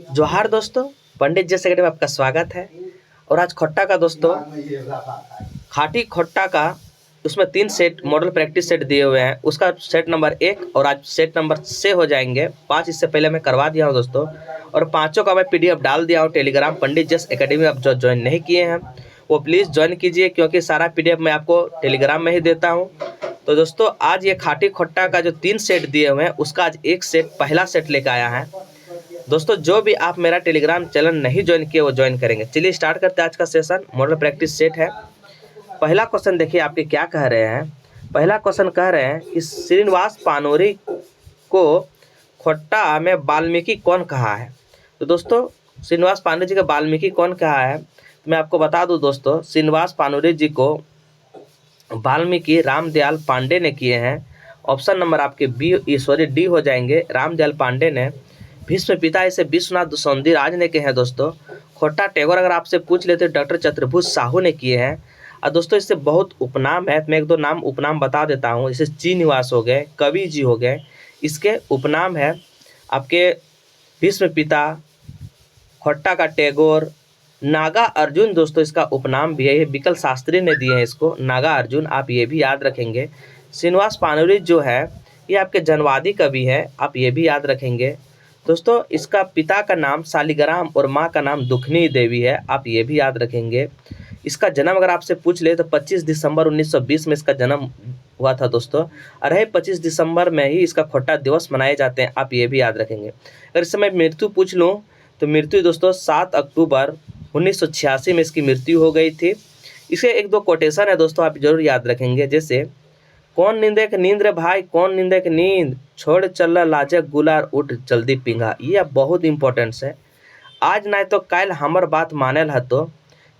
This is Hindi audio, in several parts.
जोहार दोस्तों, पंडित जी सेक्रेटरी में आपका स्वागत है। और आज खट्टा का दोस्तों, खाटी खट्टा का उसमें 3 सेट मॉडल प्रैक्टिस सेट दिए हुए हैं। उसका सेट नंबर 1 और आज सेट नंबर 6 हो जाएंगे। 5 इससे पहले मैं करवा दिया हूं दोस्तों, और 5 का मैं पीडीएफ डाल दिया हूं टेलीग्राम। पंडित जस एकेडमी आप जो ज्वाइन नहीं किए हैं वो प्लीज़ ज्वाइन कीजिए, क्योंकि सारा पीडीएफ मैं आपको टेलीग्राम में ही देता हूँ। तो दोस्तों, आज ये खाटी खट्टा का जो 3 सेट दिए हुए हैं उसका आज एक सेट, पहला सेट लेकर आया है दोस्तों। जो भी आप मेरा टेलीग्राम चैनल नहीं ज्वाइन किए वो ज्वाइन करेंगे। चलिए स्टार्ट करते हैं आज का सेशन। मॉडल प्रैक्टिस सेट है। पहला क्वेश्चन देखिए आपके क्या कह रहे हैं। पहला क्वेश्चन कह रहे हैं कि श्रीनिवास पानोरी को खट्टा में वाल्मीकि कौन कहा है। तो दोस्तों, श्रीनिवास पानोरी जी का वाल्मीकि कौन कहा है, मैं आपको बता दूं दोस्तों। श्रीनिवास पानोरी जी को वाल्मीकि रामदयाल पांडे ने किए हैं। ऑप्शन नंबर आपके डी हो जाएंगे। रामदयाल पांडे ने। भीष्म पिता इसे विश्वनाथ सौंदीराज ने किए हैं दोस्तों। खट्टा टैगोर अगर आपसे पूछ लेते डॉक्टर चतुर्भुज साहू ने किए हैं। और दोस्तों, इससे बहुत उपनाम है, मैं 1-2 नाम उपनाम बता देता हूँ। जैसे चीनिवास हो गए, कवि जी हो गए, इसके उपनाम है आपके भीष्म पिता, खट्टा का टैगोर, नागा अर्जुन। दोस्तों, इसका उपनाम भी है, विकल शास्त्री ने दिए हैं इसको, नागा अर्जुन। आप ये भी याद रखेंगे। श्रीनिवास पानोरी जो है ये आपके जनवादी कवि है, आप ये भी याद रखेंगे दोस्तों। इसका पिता का नाम शालिग्राम और माँ का नाम दुखनी देवी है, आप ये भी याद रखेंगे। इसका जन्म अगर आपसे पूछ ले तो 25 दिसंबर 1920 में इसका जन्म हुआ था दोस्तों। और 25 दिसंबर में ही इसका खट्टा दिवस मनाए जाते हैं, आप ये भी याद रखेंगे। अगर इस समय मृत्यु पूछ लूँ तो मृत्यु दोस्तों 7 अक्टूबर 1986 में इसकी मृत्यु हो गई थी। इसे 1-2 कोटेशन है दोस्तों, आप जरूर याद रखेंगे। जैसे, कौन नींदे के नींद रे भाई, कौन नींदे के नींद, छोड़ चल लाजक गुलार उठ जल्दी पिंगा। ये बहुत इंपॉर्टेंट है। आज ना तो काल हमर बात मानेल है, तो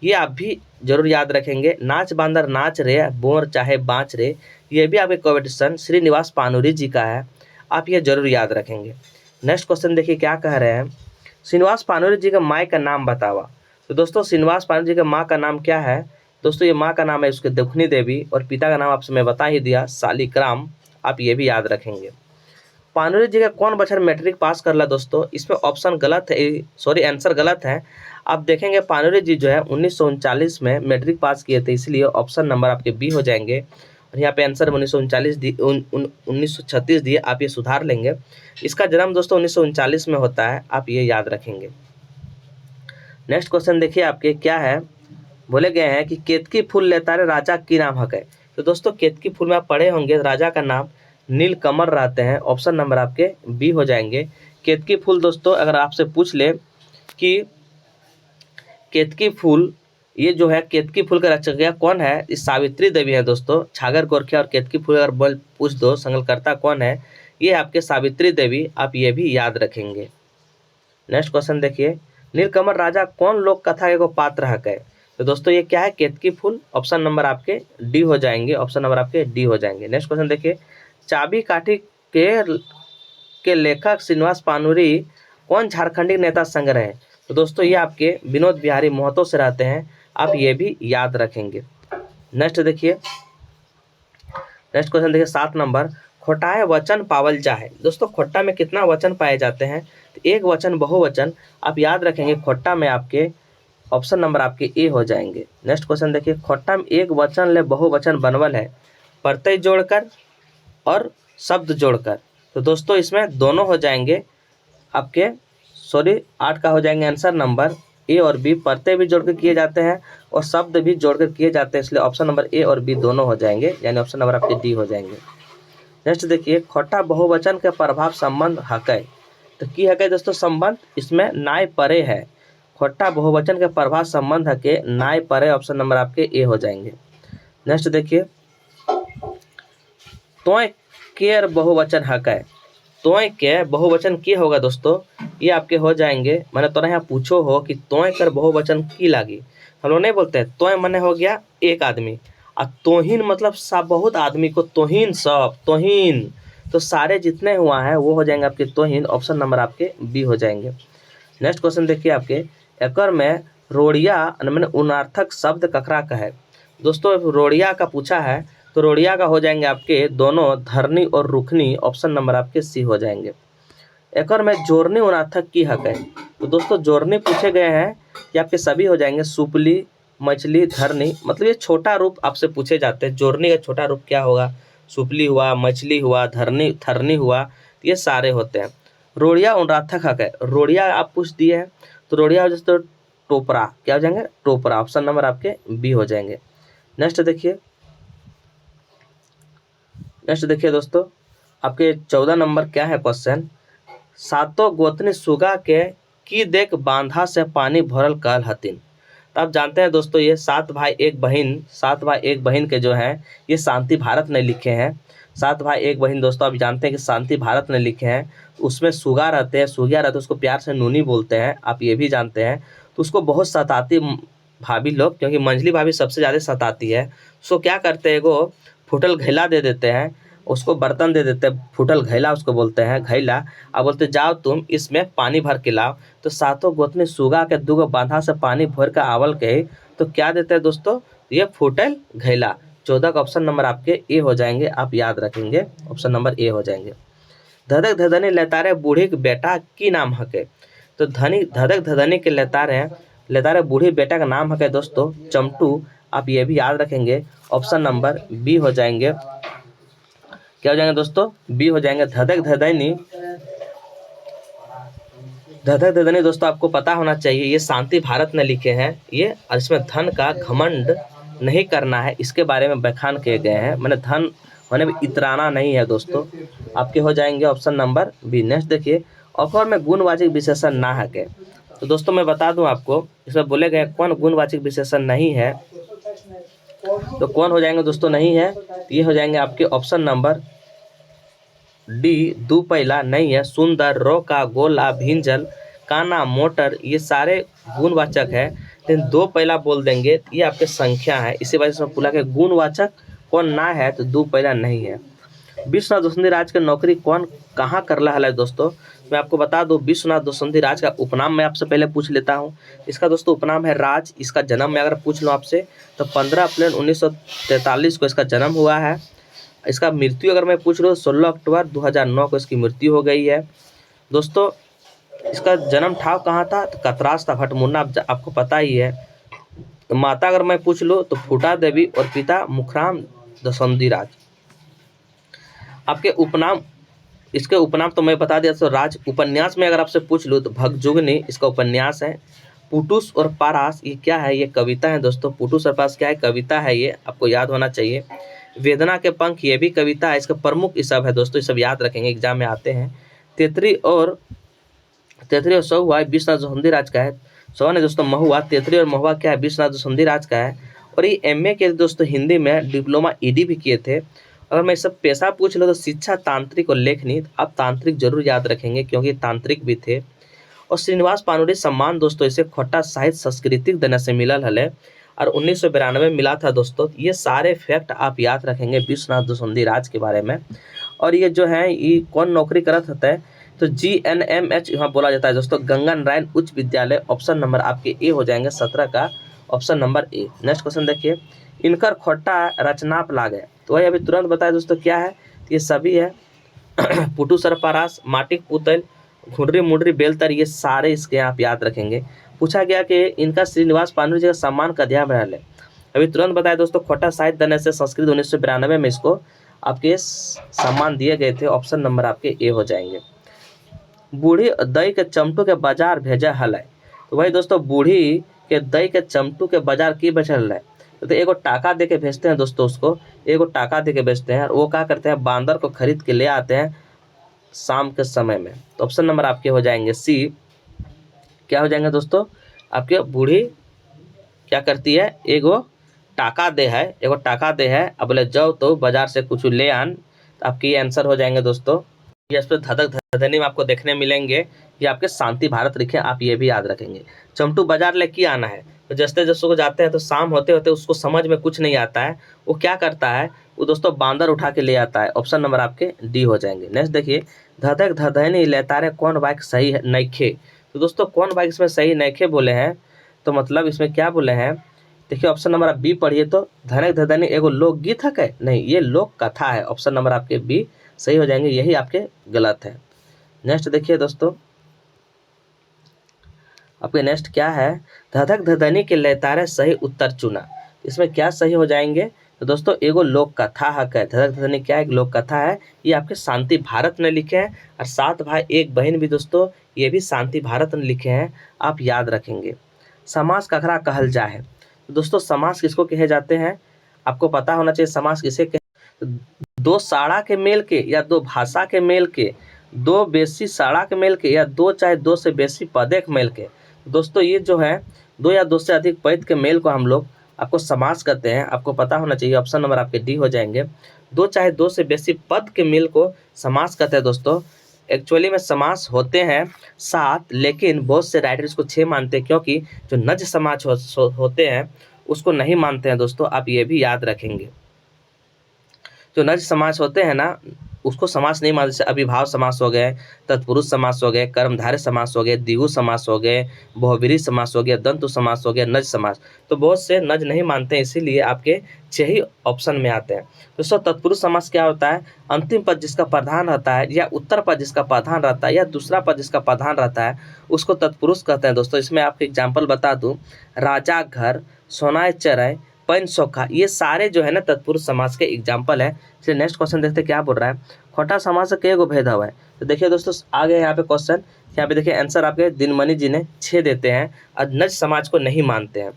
ये आप भी जरूर याद रखेंगे। नाच बांदर नाच रे, बोर चाहे बाँच रे, ये भी आपके क्वेश्चन श्रीनिवास पानोरी जी का है, आप ये जरूर याद रखेंगे। नेक्स्ट क्वेश्चन देखिए क्या कह रहे हैं। श्रीनिवास पानोरी जी का माँ का नाम बतावा। तो दोस्तों, श्रीनिवास पानोरी जी का माँ का नाम क्या है दोस्तों। ये माँ का नाम है उसके दुखनी देवी, और पिता का नाम आपसे मैं बता ही दिया, शालिग्राम। आप ये भी याद रखेंगे। पानोरी जी का कौन बच्चन मैट्रिक पास कर ला दोस्तों। इसमें ऑप्शन गलत है, सॉरी आंसर गलत है। आप देखेंगे पानोरी जी जो है 1939 में मैट्रिक पास किए थे, इसलिए ऑप्शन नंबर आपके बी हो जाएंगे। और यहाँ पे आंसर 1936 दिए, आप ये सुधार लेंगे। इसका जन्म दोस्तों 1939 में होता है, आप ये याद रखेंगे। नेक्स्ट क्वेश्चन देखिए आपके क्या है। बोले गए हैं कि केतकी फूल लेता रे राजा की नाम हक है। तो दोस्तों, केतकी फूल में आप पढ़े होंगे, राजा का नाम नीलकमल रहते हैं। ऑप्शन नंबर आपके बी हो जाएंगे। केतकी फूल दोस्तों अगर आपसे पूछ ले कि केतकी फूल, ये जो है केतकी फूल का रचयिता कौन है, इस सावित्री देवी है दोस्तों। छागर गोरखे और केतकी फूल अगर बोल पूछ दो संकलकर्ता कौन है, ये आपके सावित्री देवी, आप ये भी याद रखेंगे। नेक्स्ट क्वेश्चन देखिए, नीलकमल राजा कौन लोक कथा को पात्र हक है। तो दोस्तों, ये क्या है, केतकी फूल। ऑप्शन नंबर आपके डी हो जाएंगे, ऑप्शन नंबर आपके डी हो जाएंगे। नेक्स्ट क्वेश्चन देखिए, चाबी काठी के लेखक श्रीनिवास पानोरी कौन झारखंडी नेता संग्रह है। तो दोस्तों, ये आपके विनोद बिहारी महतो से रहते हैं, आप ये भी याद रखेंगे। नेक्स्ट देखिए, नेक्स्ट क्वेश्चन देखिए 7 नंबर, खोटाए वचन पावल जाए। दोस्तों, खोट्टा में कितना वचन पाए जाते हैं, तो एक वचन बहुवचन, आप याद रखेंगे। खोट्टा में आपके ऑप्शन नंबर आपके ए हो जाएंगे। नेक्स्ट क्वेश्चन देखिए, खोट्टा में एक वचन ले बहुवचन बनवल है, प्रत्यय जोड़कर और शब्द जोड़कर। तो दोस्तों, इसमें दोनों हो जाएंगे आपके, सॉरी 8 का हो जाएंगे आंसर नंबर। ए और बी प्रत्यय भी जोड़कर किए जाते हैं और शब्द भी जोड़कर किए जाते हैं, इसलिए ऑप्शन नंबर ए और बी दोनों हो जाएंगे, यानी ऑप्शन नंबर आपके डी हो जाएंगे। नेक्स्ट देखिए, खोटा बहुवचन के प्रभाव संबंध हकै। तो की हकै दोस्तों संबंध, इसमें नाय परे है। खोटा बहुवचन के प्रभाव संबंध हके नाय परे, ऑप्शन नंबर आपके ए हो जाएंगे। नेक्स्ट देखिए, तोय केर बहुवचन हकै। तोय के बहुवचन की होगा दोस्तों, ये आपके हो जाएंगे। मैंने तो यहाँ पूछो हो कि तोय कर बहुवचन की लागी, हम लोग नहीं बोलते हैं। तोय मने हो गया एक आदमी, और तोहिन मतलब सब बहुत आदमी को तोहिन, सब तोहिन, तो सारे जितने हुआ है वो हो जाएंगे आपके तोहिन, ऑप्शन नंबर आपके बी हो जाएंगे। नेक्स्ट क्वेश्चन देखिए आपके, एकर में रोड़िया मैंने उनार्थक शब्द ककरा का है। दोस्तों, रोड़िया का पूछा है, तो रोड़िया का हो जाएंगे आपके दोनों धरनी और रुखनी, ऑप्शन नंबर आपके सी हो जाएंगे। एकर में जोड़नी उनाथक की हक है। तो दोस्तों जोड़नी पूछे गए हैं ये आपके सभी हो जाएंगे सुपली, मछली, धरनी, मतलब ये छोटा रूप आपसे पूछे जाते हैं। जोड़नी का छोटा रूप क्या होगा? सुपली हुआ, मछली हुआ, धरनी थरनी हुआ, ये सारे होते हैं। रोड़िया उनराथक हक है। रोड़िया आप पूछ दिए हैं तो रोड़िया हो जाए तो टोपरा, क्या हो जाएंगे? टोपरा। ऑप्शन नंबर आपके बी हो जाएंगे। नेक्स्ट देखिए दोस्तों, आपके 14 नंबर क्या है क्वेश्चन? सातों गोतनी सुगा के की देख बांधा से पानी भरल कल हतिन। तो आप जानते हैं दोस्तों ये 7 भाई 1 बहन, 7 भाई 1 बहन के जो हैं ये शांति भारत ने लिखे हैं। 7 भाई 1 बहन दोस्तों आप जानते हैं कि शांति भारत ने लिखे हैं। उसमें सुगा रहते हैं, सुगिया रहते हैं, उसको प्यार से नूनी बोलते हैं, आप ये भी जानते हैं। तो उसको बहुत सताती भाभी लोग, क्योंकि मंझली भाभी सबसे ज़्यादा सताती है। सो क्या करते हैं, वो फुटल घैला दे देते हैं, उसको बर्तन दे देते हैं, फुटल घैला उसको बोलते हैं, घैला। अब बोलते जाओ तुम इसमें पानी भर के लाओ। तो सातों गोतनी सुगा के दूगो बांधा से पानी भर के आवल के, तो क्या देते हैं दोस्तों? ये फुटल घैला। 14 का ऑप्शन नंबर आपके ए हो जाएंगे, आप याद रखेंगे, ऑप्शन नंबर ए हो जाएंगे। धधक धधनी लेतारे बूढ़ी के बेटा की नाम हके। तो धधक धधनी के लेतारे बूढ़ी बेटा का नाम हके दोस्तों चमटू, आप ये भी याद रखेंगे। ऑप्शन नंबर बी हो जाएंगे, क्या हो जाएंगे दोस्तों? बी हो जाएंगे। धधक धधनी दोस्तों आपको पता होना चाहिए ये शांति भारत ने लिखे हैं ये, और इसमें धन का घमंड नहीं करना है इसके बारे में बखान किए गए हैं। मैंने धन होने में इतराना नहीं है दोस्तों, आपके हो जाएंगे ऑप्शन नंबर बी। नेक्स्ट देखिए, ऑफर में गुणवाचक विशेषण ना है के। तो दोस्तों मैं बता दूं आपको, इसमें बोले गए कौन गुणवाचक विशेषण नहीं है, तो कौन हो जाएंगे दोस्तों नहीं है? ये हो जाएंगे आपके ऑप्शन नंबर डी, दो पहला नहीं है। सुंदर, रोका, गोला, भिंजल, काना, मोटर, ये सारे गुणवाचक है, लेकिन दो पहला बोल देंगे ये आपके संख्या है, इसी वजह से बोला कि गुणवाचक कौन ना है, तो दो पहला नहीं है। विश्वनाथ दोसंती राज के नौकरी कौन कहाँ करला है दोस्तों? मैं आपको बता दूं विश्वनाथ दोसंती राज का उपनाम मैं आपसे पहले पूछ लेता हूं। इसका दोस्तों उपनाम है राज। इसका जन्म मैं अगर पूछ लूँ आपसे तो 15 अप्रैल 1943 को इसका जन्म हुआ है। इसका मृत्यु अगर मैं पूछ लूँ 16 अक्टूबर 2009 को इसकी मृत्यु हो गई है। दोस्तों इसका जन्म ठाव कहाँ था? तो कतरास था, भटमुन्ना, आपको पता ही है। माता अगर मैं पूछ लूँ तो फूटा देवी और पिता मुखराम दोसंती राज। आपके उपनाम, इसके उपनाम तो मैं बता दिया। तो राज उपन्यास में अगर आपसे पूछ लूँ तो भगजुगनी इसका उपन्यास है। पुटुस और पारास ये क्या है? ये कविता है दोस्तों। पुटुस और पारास क्या है? कविता है, ये आपको याद होना चाहिए। वेदना के पंख ये भी कविता है, इसका प्रमुख ये सब है दोस्तों, ये सब याद रखेंगे, एग्जाम में आते हैं। तेतरी और सहुआ विश्वनाथ दोसंती राज का है। सहुआ ने दोस्तों महुआ, तेतरी और महुआ क्या है? विश्वनाथ दोसंती राज का है। और ये MA के दोस्तों हिंदी में, डिप्लोमा ED भी किए थे। अगर मैं सब पेशा पूछ लो तो शिक्षा, तांत्रिक और लेखनी, आप तांत्रिक जरूर याद रखेंगे क्योंकि तांत्रिक भी थे। और श्रीनिवास पानुरी सम्मान दोस्तों इसे खोटा साहित्य सांस्कृतिक देने से मिलल हले और 1992 में मिला था दोस्तों। ये सारे फैक्ट आप याद रखेंगे विश्वनाथ दोसंती राज के बारे में। और ये जो है ये कौन नौकरी करत होता है? तो GNMH यहाँ बोला जाता है दोस्तों, गंगा नारायण उच्च विद्यालय। ऑप्शन नंबर आपके ए हो जाएंगे, 17 का option number A. Next question देखिए, इनकर खोटा रचनाप लागे। तो वही अभी तुरंत बताया दोस्तों क्या है? ये सभी है पुटू सरपारास, माटिक पुतल, घुंडरी मुंडरी बेलतर, ये सारे इसके आप याद रखेंगे। पूछा गया कि इनका श्रीनिवास पानुरी जी का सम्मान कदिया में रहे। अभी तुरंत बताया दोस्तों, खोटा साहित्य देने से संस्कृत 1992 में इसको आपके सम्मान दिए गए थे। ऑप्शन नंबर आपके ए हो जाएंगे। बूढ़ी दही के चमटू के बाजार भेजा हल है। तो वही दोस्तों बूढ़ी के दही के चमटू के बाजार की बेचल है? तो एगो टाका दे के भेजते हैं दोस्तों, उसको एगो टाका दे के भेजते हैं और वो क्या करते हैं? बांदर को खरीद के ले आते हैं शाम के समय में। तो ऑप्शन नंबर आपके हो जाएंगे सी, क्या हो जाएंगे दोस्तों? आपके बूढ़ी क्या करती है? एगो टाका दे है, अब बोले जाओ तो बाजार से कुछ ले आन। तो आपके ये आंसर हो जाएंगे दोस्तों। ये इस पर धधक धधनी में आपको देखने मिलेंगे, ये आपके शांति भारत लिखे, आप ये भी याद रखेंगे। चमटू बाजार लेके आना है, तो जैसे को जाते हैं तो शाम होते होते उसको समझ में कुछ नहीं आता है, वो क्या करता है? वो दोस्तों बांदर उठा के ले आता है। ऑप्शन नंबर आपके डी हो जाएंगे। नेक्स्ट देखिए, धधक धधनी लेतारे कौन वाक्य सही है नइखे। तो दोस्तों कौन वाक्य इसमें सही नइखे बोले हैं? तो मतलब इसमें क्या बोले हैं? देखिए ऑप्शन नंबर आप बी पढ़िए तो, धनक धधनी एगो लोकगीत है क्या? नहीं, ये लोक कथा है। ऑप्शन नंबर आपके बी सही हो जाएंगे, यही आपके गलत है। नेक्स्ट देखिए दोस्तों, आपके नेक्स्ट क्या है, धधक धधनी के लयतारे सही उत्तर चुना। इसमें क्या सही हो जाएंगे, तो दोस्तों एगो लोक कथा हक है। धधक धधनी क्या है, एक लोक कथा है। ये आपके शांति भारत ने लिखे हैं, और 7 भाई 1 बहन भी दोस्तों ये भी शांति भारत ने लिखे हैं, आप याद रखेंगे। समास ककरा कहल जाए, तो दोस्तों समास किसको कहे जाते हैं, आपको पता होना चाहिए समास किसे कहे। दो साड़ा के मेल के या दो भाषा के मेल के, दो बेसी साड़ा के मेल के, या दो चाहे दो से बेसी पदे के मेल के। दोस्तों ये जो है दो या दो से अधिक पद के मेल को हम लोग आपको समास कहते हैं, आपको पता होना चाहिए। ऑप्शन नंबर आपके डी हो जाएंगे। दो चाहे दो से बेसी पद के मेल को समास कहते हैं दोस्तों। एक्चुअली में समास होते हैं 7, लेकिन बहुत से राइटर इसको 6 मानते हैं, क्योंकि जो नज समाज होते हैं उसको नहीं मानते हैं दोस्तों, आप ये भी याद रखेंगे। जो नज समास होते हैं ना उसको समास नहीं मानते, जैसे अभिभाव समास हो गए, तत्पुरुष समास हो गए, कर्मधारय समास हो गए, द्विगु समास हो गए, बहुब्रीहि समास हो गया, दंतु समास हो गया, नज समास। तो बहुत से नज नहीं मानते हैं, इसीलिए आपके 6 ही ऑप्शन में आते हैं। दोस्तों तत्पुरुष समास क्या होता है, अंतिम पद जिसका प्रधान रहता है, या उत्तर पद जिसका प्रधान रहता है, या दूसरा पद जिसका प्रधान रहता है, उसको तत्पुरुष कहते हैं दोस्तों। इसमें आपको एग्जाम्पल बता दूं, राजा घर, सोनाय चराय, पैन सोखा, ये सारे जो है ना तत्पुरुष समास के एग्जाम्पल है। चलिए नेक्स्ट क्वेश्चन देखते हैं क्या बोल रहा है। खोटा समास से कई गो भेद है, तो देखिए दोस्तों आगे यहाँ पे क्वेश्चन, यहाँ पे देखिए आंसर आपके दिनमणि जी ने 6 देते हैं, और नज समाज को नहीं मानते हैं।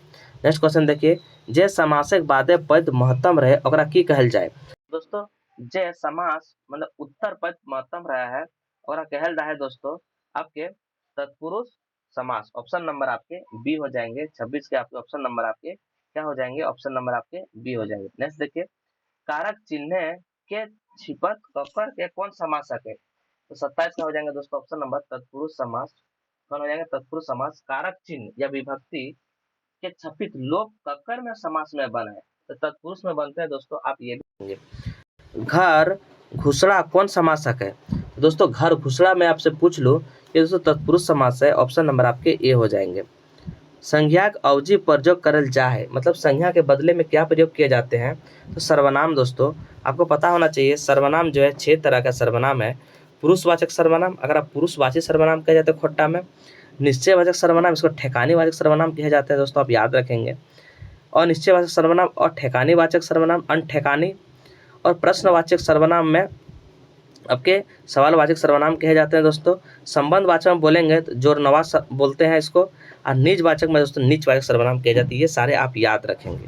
नेक्स्ट क्वेश्चन देखिए, जे समासक बादे पद महत्तम रहे ओकरा की कहल जाए। दोस्तों जे समास मतलब उत्तर पद महत्तम रहा है और कहल रहा है दोस्तों आपके तत्पुरुष समास। ऑप्शन नंबर आपके बी हो जाएंगे। 26 के आपके ऑप्शन नंबर आपके क्या हो जाएंगे, ऑप्शन नंबर आपके बी हो जाएंगे। नेक्स्ट देखिए, कारक चिन्ह के छिपत ककर के कौन समासक है, तो 27 का हो जाएंगे दोस्तों ऑप्शन नंबर तत्पुरुष समास। कौन हो जाएंगे, तत्पुरुष समास। कारक चिन्ह या विभक्ति के छपित लोग ककर में समास में बना है, तो तत्पुरुष में बनते हैं दोस्तों, आप ये भी। घर घुसड़ा कौन समासक है, तो दोस्तों घर घुसड़ा में आपसे पूछ लो, ये दोस्तों तत्पुरुष समास है। ऑप्शन नंबर आपके ए हो जाएंगे। संज्ञा अवधि प्रयोग करल जाए, मतलब संज्ञा के बदले में क्या प्रयोग किए जाते हैं, तो सर्वनाम। दोस्तों आपको पता होना चाहिए सर्वनाम जो है 6 तरह का सर्वनाम है। पुरुषवाचक सर्वनाम, अगर आप पुरुषवाची सर्वनाम कहे जाते हैं खोट्टा में। निश्चयवाचक सर्वनाम, इसको ठेकानीवाचक सर्वनाम कहे जाते हैं दोस्तों, आप याद रखेंगे। और निश्चयवाचक सर्वनाम और ठेकानीवाचक सर्वनाम अनठेकानी। और प्रश्नवाचक सर्वनाम में आपके सवालवाचक सर्वनाम कहे जाते हैं दोस्तों। संबंधवाचक में बोलेंगे तो जोरनवा बोलते हैं इसको, और निजवाचक में दोस्तों नीचवाचक सर्वनाम कहे जाती है। ये सारे आप याद रखेंगे।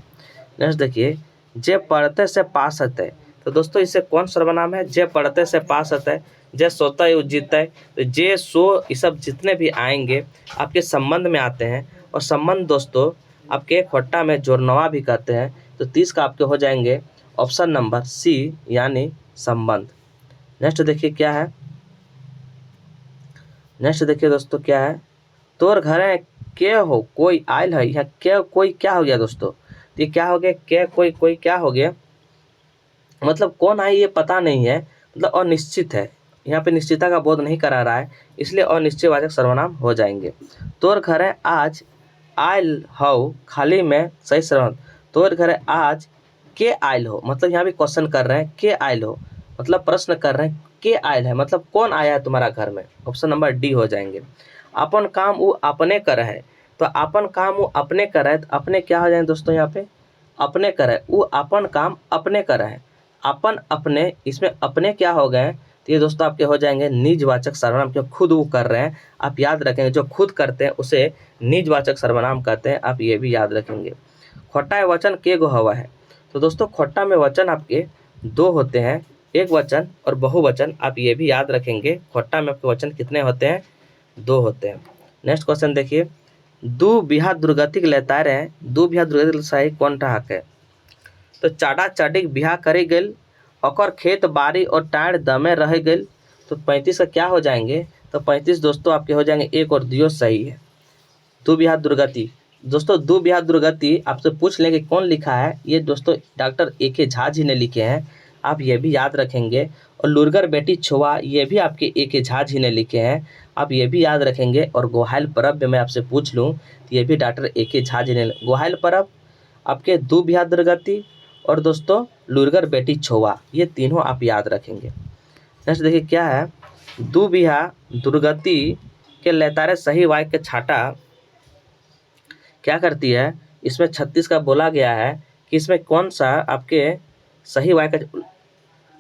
नेक्स्ट देखिए, जे पढ़ते से पास होते, तो दोस्तों इससे कौन सर्वनाम है, जे पढ़ते से पास होते, जे सोता है जीतता है, तो जे सो ये सब जितने भी आएंगे आपके संबंध में आते हैं। और संबंध दोस्तों आपके खोट्टा में जोरनवा भी कहते हैं। तो 30 का आपके हो जाएंगे ऑप्शन नंबर सी, यानी संबंध। नेक्स्ट देखिए क्या है, नेक्स्ट देखिए दोस्तों क्या है, तोर घरे के हो कोई आयल है, यहाँ के कोई क्या हो गया दोस्तों, ये क्या हो गया, के कोई कोई क्या हो गया, मतलब कौन आई ये पता नहीं है, मतलब अनिश्चित है। यहाँ पे निश्चितता का बोध नहीं करा रहा है, इसलिए अनिश्चयवाचक सर्वनाम हो जाएंगे। तोर घरे आज आयल हो खाली में सही सर्वनाम। तोर घरे आज के आयल हो, मतलब यहाँ भी क्वेश्चन कर रहे हैं, के आयल हो मतलब प्रश्न कर रहे हैं, के आयल है मतलब कौन आया है तुम्हारा घर में। ऑप्शन नंबर डी हो जाएंगे। अपन काम वो अपने कर है, तो अपन काम वो अपने कर है, तो अपने क्या हो जाएंगे दोस्तों, यहाँ पे अपने कर है, वो अपन काम अपने कर है। अपन अपने, इसमें अपने क्या हो गए, तो ये दोस्तों आपके हो जाएंगे निजवाचक सर्वनाम, क्यों खुद वो कर रहे हैं। आप याद रखेंगे जो खुद करते हैं उसे निजवाचक सर्वनाम कहते हैं, आप ये भी याद रखेंगे। खोटा वचन के गो हवा है, तो दोस्तों खोटा में वचन आपके 2 होते हैं, एक वचन और बहुवचन, आप ये भी याद रखेंगे। खोट्टा में आपके वचन कितने होते हैं, 2 होते हैं। नेक्स्ट क्वेश्चन देखिए, दू बिहा दुर्गति के लेता रहे, दू बिहा दुर्गति सही कौन ठहक है, तो चाडा चाडिक बिहा करे गल, ओकर खेत बाड़ी और टाड़ दमे रह गल, तो 35 का क्या हो जाएंगे, तो 35 दोस्तों आपके हो जाएंगे एक और दियो सही है। दू बिहा दुर्गति, दोस्तों दू बिहा दुर्गति आपसे पूछ लेंगे कौन लिखा है, ये दोस्तों डॉक्टर ए.के. झा जी ने लिखे हैं, आप ये भी याद रखेंगे। और लुरगर बेटी छुआ, ये भी आपके ए.के. झा जी ने लिखे हैं, आप ये भी याद रखेंगे। और गोहाइल परब में मैं आपसे पूछ लूँ तो ये भी डॉक्टर ए.के. झा जी ने। गोहाइल परब आपके दू बिहा दुर्गति और दोस्तों लुरगर बेटी छुआ, ये तीनों आप याद रखेंगे। नेक्स्ट देखिए क्या है, दुबिहा दुर्गति के लैतारे सही वाक्य के छाटा क्या करती है। इसमें 36 का बोला गया है कि इसमें कौन सा आपके सही वाक्य।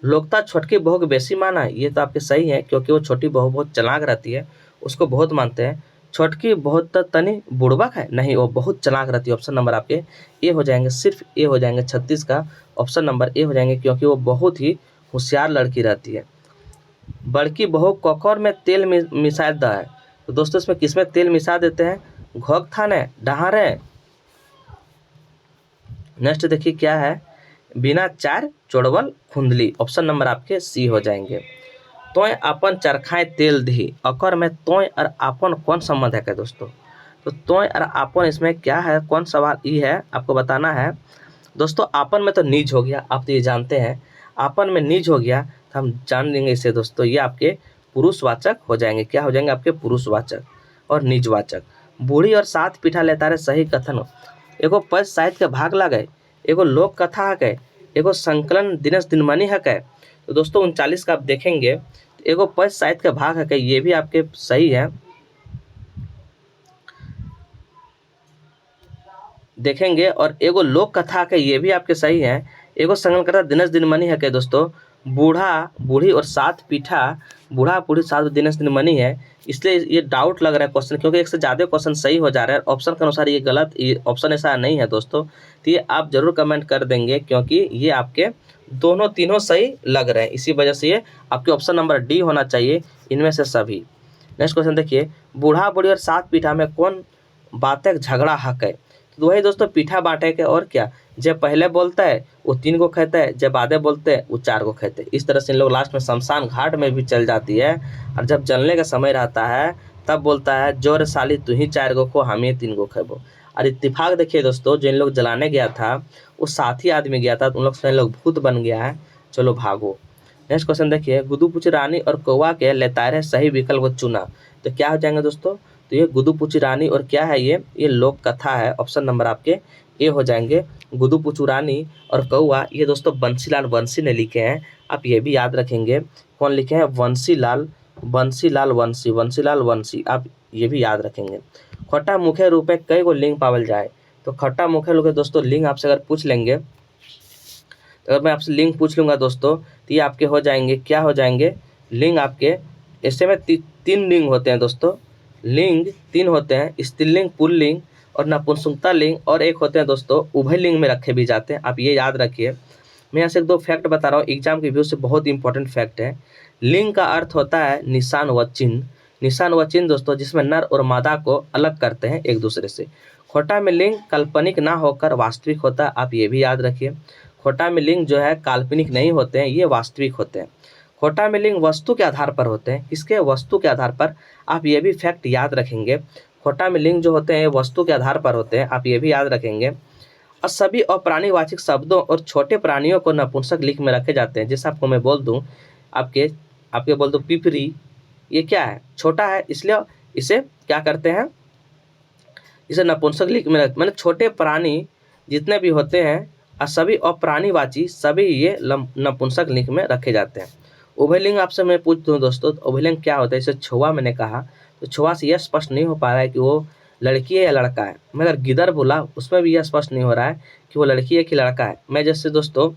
लोकता छोटकी बहू के बेसी माना, ये तो आपके सही है क्योंकि वो छोटी बहू बहुत चालाक रहती है, उसको बहुत मानते हैं। छोटकी बहुत तनी बुड़बक है, नहीं वो बहुत चालाक रहती है। ऑप्शन नंबर आपके ए हो जाएंगे, सिर्फ ए हो जाएंगे। 36 का ऑप्शन नंबर ए हो जाएंगे क्योंकि वो बहुत ही होशियार लड़की रहती है। बड़की बहू कॉकर में तेल मिसाए द है, तो दोस्तों इसमें किसमें तेल मिसा देते हैं, घोक थाने डहारे। नेक्स्ट देखिए क्या है, बिना चार चोड़वल खुंदली, ऑप्शन नंबर आपके सी हो जाएंगे। तोय अपन चरखाए तेल दी, अकर में तोय और आपन कौन संबंध है क्या दोस्तों, तो तोय और आपन इसमें क्या है, कौन सवाल ई है आपको बताना है दोस्तों। आपन में तो निज हो गया, आप तो ये जानते हैं, आपन में निज हो गया तो हम जान लेंगे इसे दोस्तों, ये आपके पुरुषवाचक हो जाएंगे। क्या हो जाएंगे आपके पुरुषवाचक और निजवाचक। बूढ़ी और सात पीठा लेता रहे सही कथन, एगो पद साहित्य के भाग लगे, एगो लोक कथा है, एगो संकलन दिनेश दिनमणि है। तो दोस्तों 39 का आप देखेंगे तो एगो पद साहित्य का भाग है, ये भी आपके सही है। देखेंगे और एगो लोक कथा के ये भी आपके सही है। एगो संकलनकर्ता दिनेश दिनमणि है के दोस्तों। बूढ़ा बूढ़ी और सात पीठा, बूढ़ा बूढ़ी सात दिनेश दिनमणि है, इसलिए ये डाउट लग रहा है क्वेश्चन, क्योंकि एक से ज़्यादा क्वेश्चन सही हो जा रहा है। ऑप्शन के अनुसार ये गलत, ये ऑप्शन ऐसा नहीं है दोस्तों, तो ये आप जरूर कमेंट कर देंगे क्योंकि ये आपके दोनों तीनों सही लग रहे हैं, इसी वजह से ये आपके ऑप्शन नंबर डी होना चाहिए इनमें से सभी। नेक्स्ट क्वेश्चन देखिए, बूढ़ा बूढ़ी और सात पीठा में कौन बातें झगड़ा हक है। तो वही दोस्तों पीठा बांटे के, और क्या, जब पहले बोलता है वो 3 को कहता है, जब आधे बोलते हैं वो 4 को कहते हैं। इस तरह से इन लोग लास्ट में शमशान घाट में भी चल जाती है, और जब जलने का समय रहता है तब बोलता है जोर साली तू ही 4 को खो, हम ही 3 को खेबो। और इत्तेफाक देखिए दोस्तों, जो इन लोग जलाने गया था वो साथी आदमी गया था, तो उन लोग से इन लोग भूत बन गया है, चलो भागो। नेक्स्ट क्वेश्चन देखिए, गुदुपुची रानी और कौवा के लेतारे सही विकल्प चुना, तो क्या हो जाएंगे दोस्तों, तो ये गुदुपुची रानी और क्या है, ये लोक कथा है। ऑप्शन नंबर आपके ए हो जाएंगे। गुदुपुचू रानी और कौवा ये दोस्तों बंसीलाल वंशी ने लिखे हैं, आप ये भी याद रखेंगे। कौन लिखे हैं, बंसीलाल वंशी, आप ये भी याद रखेंगे। खट्टा मुख्य रूप में कई गो लिंग पावल जाए, तो खट्टा मुख्य रूप दोस्तों लिंग आपसे अगर पूछ लेंगे, तो अगर मैं आपसे लिंग पूछ लूँगा दोस्तों, तो ये आपके हो जाएंगे, क्या हो जाएंगे, लिंग आपके ऐसे में 3 लिंग होते हैं दोस्तों। लिंग 3 होते हैं, स्त्रीलिंग, पुल्लिंग और नपुंसकता लिंग, और एक होते हैं दोस्तों उभय लिंग में रखे भी जाते हैं, आप ये याद रखिए। मैं यहाँ से 1-2 फैक्ट बता रहा हूँ, एग्जाम के व्यू से बहुत इंपॉर्टेंट फैक्ट है। लिंग का अर्थ होता है निशान व चिन्ह, निशान व चिन्ह दोस्तों जिसमें नर और मादा को अलग करते हैं एक दूसरे से। खोटा में लिंग काल्पनिक ना होकर वास्तविक होता है, आप ये भी याद रखिए। खोटा में लिंग जो है काल्पनिक नहीं होते हैं, ये वास्तविक होते हैं। खोटा में लिंग वस्तु के आधार पर होते हैं, किसके, वस्तु के आधार पर, आप ये भी फैक्ट याद रखेंगे। खोटा में लिंग जो होते हैं वस्तु के आधार पर होते हैं, आप ये भी याद रखेंगे। और सभी अप्राणीवाचक शब्दों और छोटे प्राणियों को नपुंसक लिंग में रखे जाते हैं। जैसे आपको मैं बोल दूं, आपके बोल दूं पिपरी, ये क्या है, छोटा है, इसलिए इसे क्या करते हैं, इसे नपुंसक लिंग में मतलब छोटे प्राणी जितने भी होते हैं और सभी अप्राणीवाची सभी ये नपुंसक लिंग में रखे जाते हैं। उभयलिंग आपसे मैं पूछ दूँ दोस्तों, तो उभयलिंग क्या होता है, इसे छुआ मैंने कहा, तो छुआ से यह स्पष्ट नहीं हो पा रहा है कि वो लड़की है या लड़का है। मैं अगर गिदर बोला उसमें भी यह स्पष्ट नहीं हो रहा है कि वो लड़की है कि लड़का है। मैं जैसे दोस्तों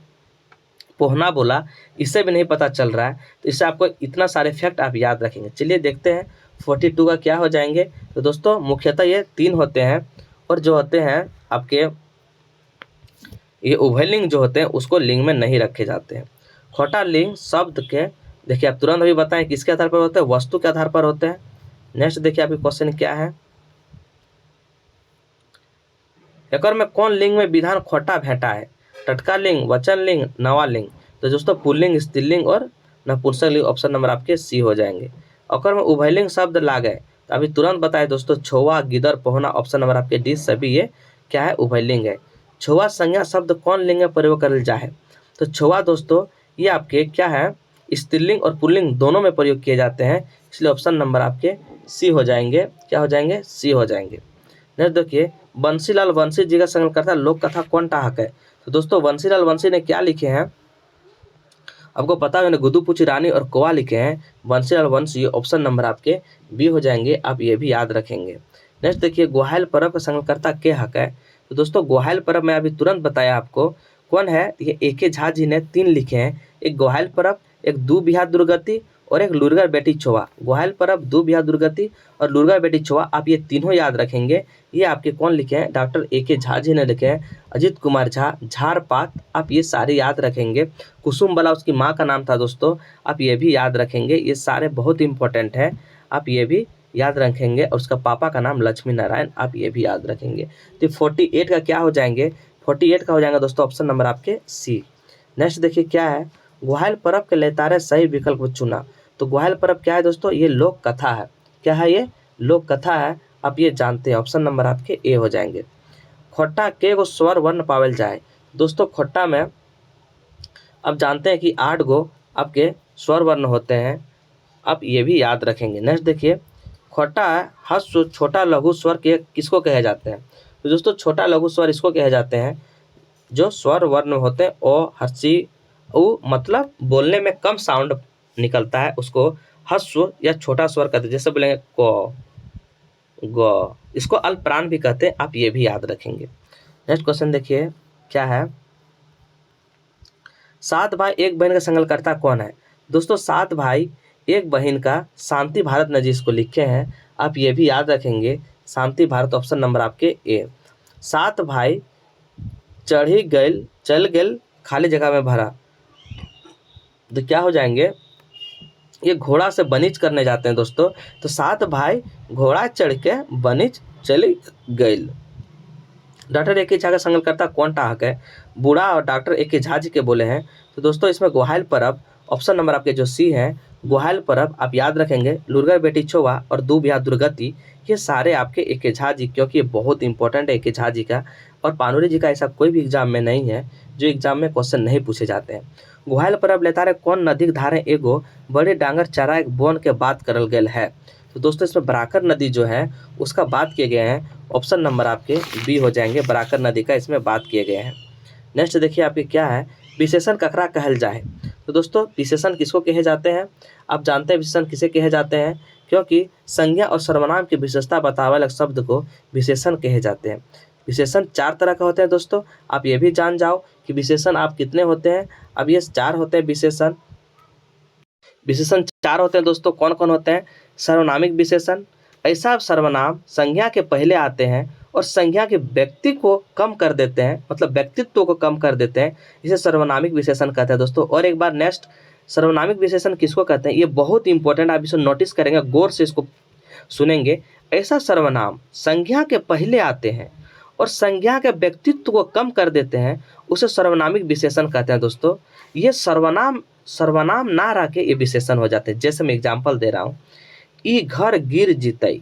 पोहना बोला, इससे भी नहीं पता चल रहा है, तो इससे आपको इतना सारे फैक्ट आप याद रखेंगे। चलिए देखते हैं 42 का क्या हो जाएंगे। तो दोस्तों मुख्यतः ये 3 होते हैं, और जो होते हैं आपके ये उभयलिंग जो होते हैं उसको लिंग में नहीं रखे जाते हैं। खोटा लिंग शब्द के देखिए आप तुरंत अभी बताएं किसके आधार पर होते हैं, वस्तु के आधार पर होते हैं। नेक्स्ट देखिए आपके क्वेश्चन क्या है, एक में कौन लिंग में विधान खोटा भेंटा है, टटका लिंग, वचन लिंग, नवा लिंग। तो दोस्तों पुल्लिंग, स्त्रीलिंग और नपुंसक लिंग, ऑप्शन नंबर आपके सी हो जाएंगे। अगर में उभयलिंग शब्द ला गए तो अभी तुरंत बताए दोस्तों, छुआ, गिदर, पोहना, ऑप्शन नंबर आपके डी, सभी ये क्या है, उभयलिंग है। छुआ संज्ञा शब्द कौन लिंग में प्रयोग करल जाए, तो छुआ दोस्तों ये आपके क्या है, स्त्रीलिंग और पुल्लिंग दोनों में प्रयोग किए जाते हैं, इसलिए ऑप्शन नंबर आपके सी हो जाएंगे। क्या हो जाएंगे, सी हो जाएंगे। नेक्स्ट देखिए, बंसीलाल वंशी जी का संकलनकर्ता लोक कथा कौन टाहक है। तो दोस्तों बंसीलाल वंशी ने क्या लिखे हैं, आपको पता है मैंने गुड्डू पूछी रानी और कौवा लिखे हैं, वंशी और वंश, ये ऑप्शन नंबर आपके बी हो जाएंगे। आप ये भी याद रखेंगे। नेक्स्ट देखिए, ग्वाहाल पर्व का संकल्पकर्ता के हक है। तो दोस्तों ग्वाहाल पर्व मैं अभी तुरंत बताया आपको कौन है, ये ए.के. झा जी ने 3 लिखे हैं, एक ग्वाहाल पर्व, एक दू बिहा दुर्गति और एक लुरगर बेटी छोवा। ग्वाहाल पर्व, दू बिहा दुर्गति और लुरगर बेटी छोवा, आप ये तीनों याद रखेंगे। ये आपके कौन लिखे हैं, डॉक्टर ए.के. झा जी ने लिखे हैं, अजीत कुमार झा, झारपात, आप ये सारे याद रखेंगे। कुसुम बला उसकी माँ का नाम था दोस्तों, आप ये भी याद रखेंगे। ये सारे बहुत इंपॉर्टेंट है, आप ये भी याद रखेंगे। और उसका पापा का नाम लक्ष्मी नारायण, आप ये भी याद रखेंगे। तो 48 का क्या हो जाएंगे, 48 का हो जाएगा दोस्तों ऑप्शन नंबर आपके सी। नेक्स्ट देखिए क्या है, ग्वाहाल पर्व के लेतारे सही विकल्प चुना। तो ग्वाहाल पर्व क्या है दोस्तों, ये लोक कथा है। क्या है, ये लोक कथा है, आप ये जानते हैं। ऑप्शन नंबर आपके ए हो जाएंगे। खोट्टा के गो स्वर वर्ण पावल जाए। दोस्तों खोट्टा में आप जानते हैं कि 8 गो आपके स्वर वर्ण होते हैं, आप ये भी याद रखेंगे। नेक्स्ट देखिए, खोटा ह्रस्व छोटा लघु स्वर के किसको कहे जाते हैं। तो दोस्तों छोटा लघु स्वर इसको कहे जाते हैं जो स्वर वर्ण होते हैं ओ हर्षी उ, मतलब बोलने में कम साउंड निकलता है, उसको ह्रस्व या छोटा स्वर कहते हैं। जैसे बोलेंगे क ग, इसको अल्पप्राण भी कहते हैं, आप ये भी याद रखेंगे। नेक्स्ट क्वेश्चन देखिए क्या है, 7 भाई एक बहन का संकल्पकर्ता कौन है। दोस्तों 7 भाई एक बहन का शांति भारत ने जिसको लिखे हैं, आप ये भी याद रखेंगे। शांति भारत, ऑप्शन नंबर आपके ए। 7 भाई चढ़ी गैल चल गैल खाली जगह में भरा, तो क्या हो जाएंगे, ये घोड़ा से बनिज करने जाते हैं दोस्तों। तो 7 भाई घोड़ा चढ़ के बनिज चली गैल। Doctor A K. झा का संकल्पकर्ता कौन टाहक है, बूढ़ा और डॉक्टर ए.के. झा जी के बोले हैं। तो दोस्तों इसमें ग्वाहाल पर्व, ऑप्शन नंबर आपके जो सी है, ग्वाहाल पर्व आप याद रखेंगे। लुरगर बेटी छोवा और दू बिहा दुर्गति, ये सारे आपके ए.के. झा जी, क्योंकि ये बहुत इंपॉर्टेंट है ए.के. झा जी का। और पानुरी जी का ऐसा कोई भी एग्जाम में नहीं है जो एग्जाम में क्वेश्चन नहीं पूछे जाते हैं। ग्वाहाल पर्व लेतारे कौन नदी धारे एगो बड़े डांगर चरा एक बोन के बात करल गेल है। तो दोस्तों इसमें बराकर नदी जो है उसका बात किए गए हैं, ऑप्शन नंबर आपके बी हो जाएंगे। बराकर नदी का इसमें बात किए गए हैं। नेक्स्ट देखिए आपके क्या है, विशेषण ककरा कहल जाए। तो दोस्तों विशेषण किसको कहे जाते हैं, आप जानते हैं विशेषण किसे कहे जाते हैं, क्योंकि संज्ञा और सर्वनाम की विशेषता बतावे वाले शब्द को विशेषण कहे जाते हैं। विशेषण 4 तरह का होते हैं दोस्तों, आप ये भी जान जाओ कि विशेषण आप कितने होते हैं। अब ये 4 होते हैं विशेषण। विशेषण 4 होते हैं दोस्तों, कौन कौन होते हैं, सर्वनामिक विशेषण, ऐसा सर्वनाम संज्ञा के पहले आते हैं और संज्ञा के व्यक्ति को कम कर देते हैं, मतलब व्यक्तित्व को कम कर देते हैं, इसे सर्वनामिक विशेषण कहते हैं दोस्तों। और एक बार नेक्स्ट, सर्वनामिक विशेषण किसको कहते हैं, ये बहुत इंपॉर्टेंट, आप इसे नोटिस करेंगे, गौर से इसको सुनेंगे। ऐसा सर्वनाम संज्ञा के पहले आते हैं और संज्ञा के व्यक्तित्व को कम कर देते हैं, उसे सर्वनामिक विशेषण कहते हैं दोस्तों। ये सर्वनाम ना रह के ये विशेषण हो जाते हैं। जैसे मैं एग्जाम्पल दे रहा हूँ, ई घर गिर जीतई,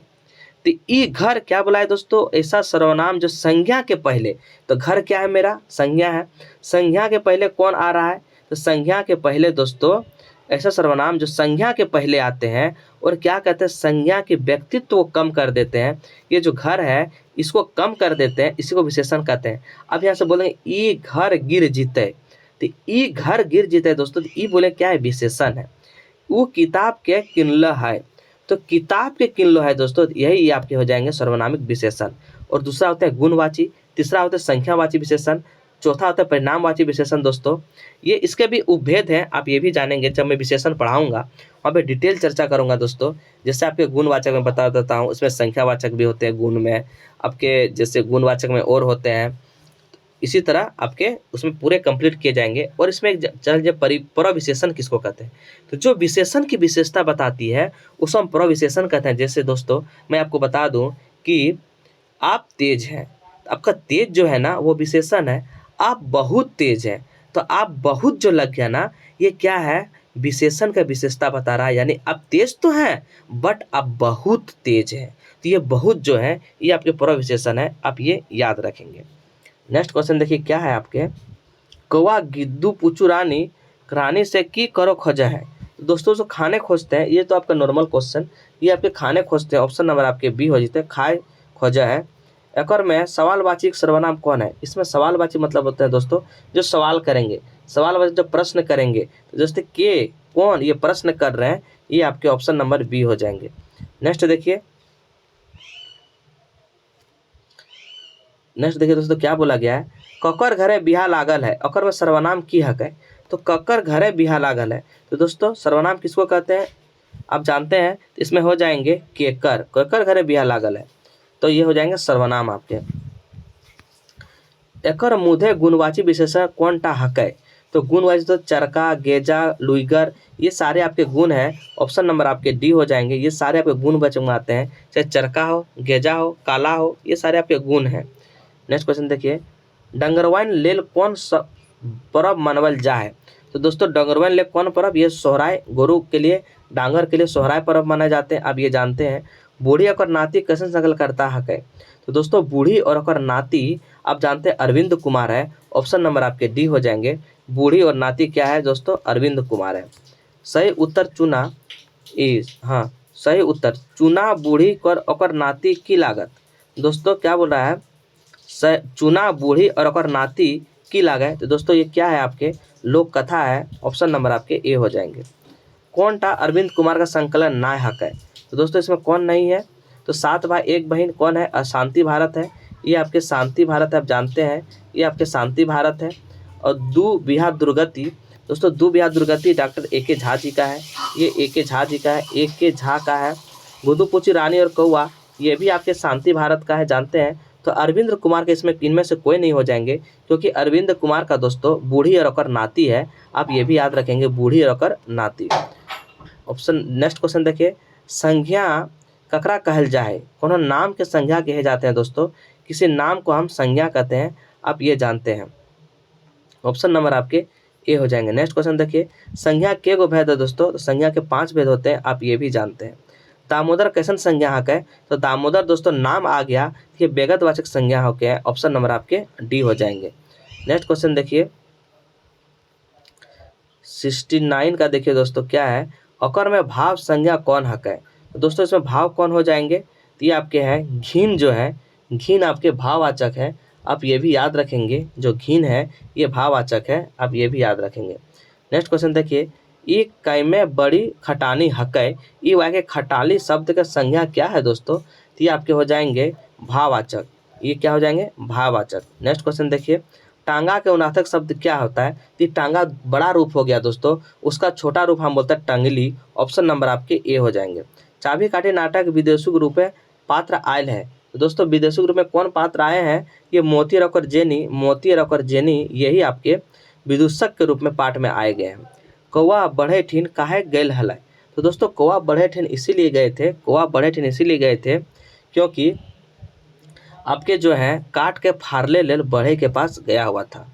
तो ई घर क्या बोला है दोस्तों, ऐसा सर्वनाम जो संज्ञा के पहले, तो घर क्या है मेरा, संज्ञा है, संज्ञा के पहले कौन आ रहा है, तो संज्ञा के पहले दोस्तों ऐसा सर्वनाम जो संज्ञा के पहले आते हैं और क्या कहते हैं, संज्ञा के व्यक्तित्व को कम कर देते हैं। ये जो घर है इसको कम कर देते हैं, इसी को विशेषण कहते हैं। अब यहाँ से बोलेंगे ई घर गिर जीते, तो ई घर गिर जीते दोस्तों, तो ई बोले क्या है, विशेषण है। वो किताब के किनला है, तो किताब के किनलो है दोस्तों, यही आपके हो जाएंगे सर्वनामिक विशेषण। और दूसरा होता है गुणवाची, तीसरा होता है संख्यावाची विशेषण, चौथा होता है परिणामवाची विशेषण दोस्तों। ये इसके भी उपभेद हैं, आप ये भी जानेंगे जब मैं विशेषण पढ़ाऊंगा, वहाँ पे डिटेल चर्चा करूंगा दोस्तों। जैसे आपके गुणवाचक में बता देता हूँ, उसमें संख्यावाचक भी होते हैं गुण में, आपके जैसे गुणवाचक में और होते हैं, इसी तरह आपके उसमें पूरे कंप्लीट किए जाएंगे। और इसमें एक चल प्रविशेषण किसको कहते हैं, तो जो विशेषण की विशेषता बताती है उसको हम प्रविशेषण कहते हैं। जैसे दोस्तों मैं आपको बता दूं कि आप तेज हैं, आपका तेज जो है ना वो विशेषण है। आप बहुत तेज हैं, तो आप बहुत जो लग गया ना, ये क्या है, विशेषण का विशेषता बता रहा है। यानी आप तेज तो हैं बट आप बहुत तेज हैं, तो ये बहुत जो है ये आपके प्रविशेषण है, आप ये याद रखेंगे। नेक्स्ट क्वेश्चन देखिए क्या है आपके, कौवा गिद्दू पूछू रानी से की करो खोजा है। दोस्तों जो खाने खोजते हैं, ये तो आपका नॉर्मल क्वेश्चन, ये आपके खाने खोजते हैं, ऑप्शन नंबर आपके बी हो जाते हैं, खाए खोजा है। में सवालवाची सर्वनाम कौन है? इसमें सवालवाची मतलब होते हैं दोस्तों जो सवाल करेंगे, सवालवाची जो प्रश्न करेंगे। तो जैसे के, कौन, ये प्रश्न कर रहे हैं, ये आपके ऑप्शन नंबर बी हो जाएंगे। नेक्स्ट देखिए दोस्तों क्या बोला गया है, ककर घरे बिहा लागल है। अकर में सर्वनाम की हक है, तो ककर घरे बिहा लागल है। तो दोस्तों सर्वनाम किसको कहते हैं आप जानते हैं, तो इसमें हो जाएंगे केकर, ककर घरे बिहा लागल है, तो ये हो जाएंगे सर्वनाम आपके। एकर मुधे गुणवाची विशेषण कौन टा हक है? तो गुणवाची तो चरका, गेजा, लुइगर, ये सारे आपके गुण हैं। ऑप्शन नंबर आपके डी हो जाएंगे। ये सारे आपके गुण बच में आते हैं, चाहे चरका हो, गेजा हो, काला हो, ये सारे आपके गुण हैं। नेक्स्ट क्वेश्चन देखिए, डंगरवाइन लेल कौन सा पर्व मनावल जा है? तो दोस्तों डंगरवाइन लेल कौन पर्व? ये सोहराय, गोरु के लिए, डांगर के लिए सोहराय पर्व मनाए जाते हैं, आप ये जानते हैं। बूढ़ी और नाती कैसे संकल करता हक है? तो दोस्तों बूढ़ी और नाती आप जानते हैं अरविंद कुमार है। ऑप्शन नंबर आपके डी हो जाएंगे। बूढ़ी और नाती क्या है दोस्तों? अरविंद कुमार है। सही उत्तर चुना हाँ सही उत्तर, चुना बूढ़ी और नाती की लागत। दोस्तों क्या बोल रहा है, चुना बूढ़ी और नाती की लागत। तो दोस्तों ये क्या है आपके लोक कथा है। ऑप्शन नंबर आपके ए हो जाएंगे। कौन टा अरविंद कुमार का संकलन ना हक है? तो दोस्तों इसमें कौन नहीं है? तो 7 भाई 1 बहन कौन है? अशांति भारत है। ये आपके शांति भारत है, आप जानते हैं, ये आपके शांति भारत है। और दू बिहार दुर्गति, दोस्तों दू बिहार दुर्गति डॉक्टर ए.के. झा जी का है, ये ए.के. झा जी का है, ए.के. झा का है। गुदुपुची रानी और कौआ, ये भी आपके शांति भारत का है, जानते हैं। तो अरविंद कुमार के इसमें इनमें से कोई नहीं हो जाएंगे, क्योंकि अरविंद कुमार का दोस्तों बूढ़ी और नाती है, आप ये भी याद रखेंगे, बूढ़ी और नाती। ऑप्शन नेक्स्ट क्वेश्चन देखिए, संज्ञा ककरा कहल जाए? कोनो नाम के संज्ञा कहे जाते हैं दोस्तों, किसी नाम को हम संज्ञा कहते हैं, आप ये जानते हैं। ऑप्शन नंबर आपके ए हो जाएंगे। नेक्स्ट क्वेश्चन देखिए, संज्ञा के गो भेद है दोस्तों? तो संज्ञा के 5 भेद होते हैं, आप ये भी जानते हैं। दामोदर कैसन संज्ञा हक है? तो दामोदर दोस्तों नाम आ गया, ये बेगतवाचक संज्ञा हो गया है। ऑप्शन नंबर आपके डी हो जाएंगे। नेक्स्ट क्वेश्चन देखिए 69 का देखिए दोस्तों क्या है, अकर में भाव संज्ञा कौन हक है? तो दोस्तों इसमें भाव कौन हो जाएंगे? तो ये आपके हैं घीन, जो है घीन आपके भाववाचक है, आप ये भी याद रखेंगे। जो घीन है ये भाववाचक है, आप ये भी याद रखेंगे। नेक्स्ट क्वेश्चन देखिए, ई कै में बड़ी खटानी हक है। ई वाक्य खटाली शब्द का संज्ञा क्या है दोस्तों? तो ये आपके हो जाएंगे भाववाचक, ये क्या हो जाएंगे? भाववाचक। नेक्स्ट क्वेश्चन देखिए, टांगा के उनाथक शब्द क्या होता है? तो टांगा बड़ा रूप हो गया दोस्तों, उसका छोटा रूप हम बोलते हैं टंगली। ऑप्शन नंबर आपके ए हो जाएंगे। चाबी काठी नाटक विदेशुक रूप में पात्र आयल है। तो दोस्तों विदेशुक रूप में कौन पात्र आए हैं? ये मोती और जेनी, मोती और जेनी यही आपके विदूषक के रूप में पाठ में आए गए हैं। कौआ बढ़े ठीन काहे गैल हल? तो दोस्तों कौआ बढ़े ठीन इसीलिए गए थे, कौआ बढ़े ठीन इसीलिए गए थे क्योंकि आपके जो है काट के फाड़ले लेल बढ़े के पास गया हुआ था,